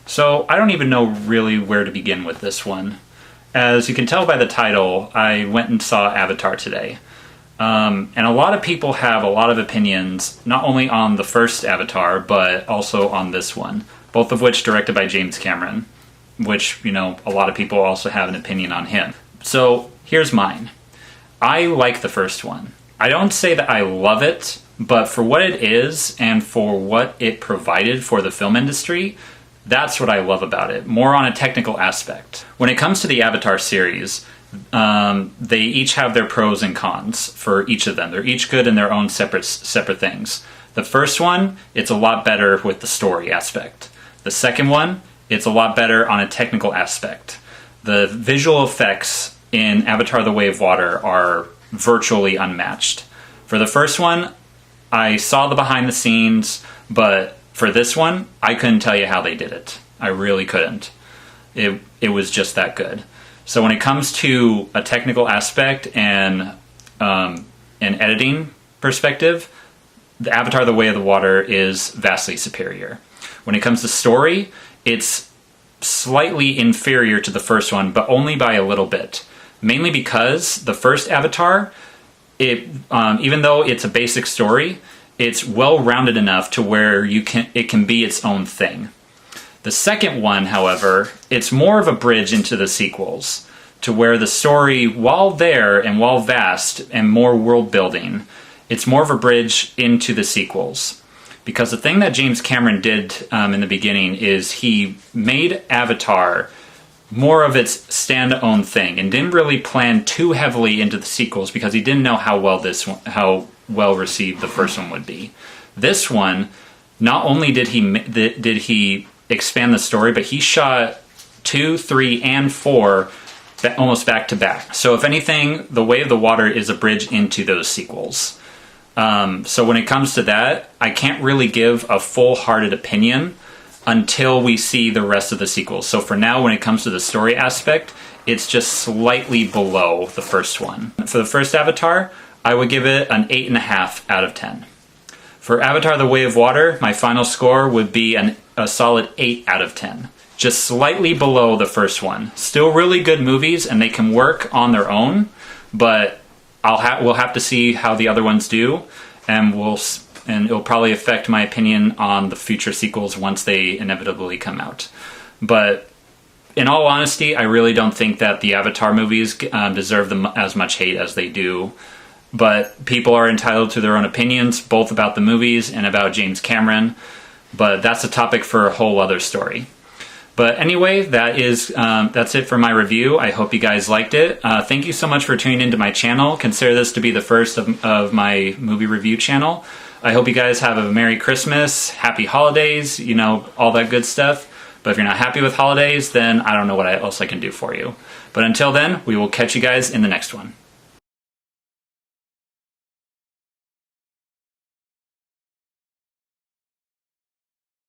So I don't even know really where to begin with this one. As you can tell by the title, I went and saw Avatar today. And a lot of people have a lot of opinions, not only on the first Avatar, but also on this one, both of which directed by James Cameron, which, a lot of people also have an opinion on him. So here's mine. I like the first one. I don't say that I love it, but for what it is and for what it provided for the film industry, that's what I love about it, more on a technical aspect. When it comes to the Avatar series, they each have their pros and cons for each of them. They're each good in their own separate things. The first one, it's a lot better with the story aspect. The second one, it's a lot better on a technical aspect. The visual effects in Avatar: The Way of Water are virtually unmatched. For the first one, I saw the behind the scenes, but for this one, I couldn't tell you how they did it. I really couldn't. It was just that good. So when it comes to a technical aspect and an editing perspective, the Avatar: The Way of the Water is vastly superior. When it comes to story, it's slightly inferior to the first one, but only by a little bit. Mainly because the first Avatar, even though it's a basic story, it's well-rounded enough to where it can be its own thing. The second one, however, it's more of a bridge into the sequels, to where the story, while there and while vast and more world building, it's more of a bridge into the sequels. Because the thing that James Cameron did in the beginning is he made Avatar more of its stand-alone thing and didn't really plan too heavily into the sequels because he didn't know how well received the first one would be. This one, not only did he expand the story, but he shot 2, 3, and 4 almost back to back. So if anything, The Way of the Water is a bridge into those sequels. So when it comes to that, I can't really give a full-hearted opinion until we see the rest of the sequels. So for now, when it comes to the story aspect, it's just slightly below the first one. For the first Avatar, I would give it an 8.5 out of 10. For Avatar: The Way of Water, my final score would be a solid 8 out of 10. Just slightly below the first one. Still really good movies, and they can work on their own, but we'll have to see how the other ones do, and it'll probably affect my opinion on the future sequels once they inevitably come out. But in all honesty, I really don't think that the Avatar movies deserve as much hate as they do. But people are entitled to their own opinions, both about the movies and about James Cameron. But that's a topic for a whole other story. But anyway, that's it for my review. I hope you guys liked it. Thank you so much for tuning into my channel. Consider this to be the first of my movie review channel. I hope you guys have a Merry Christmas, Happy Holidays, all that good stuff. But if you're not happy with holidays, then I don't know what else I can do for you. But until then, we will catch you guys in the next one.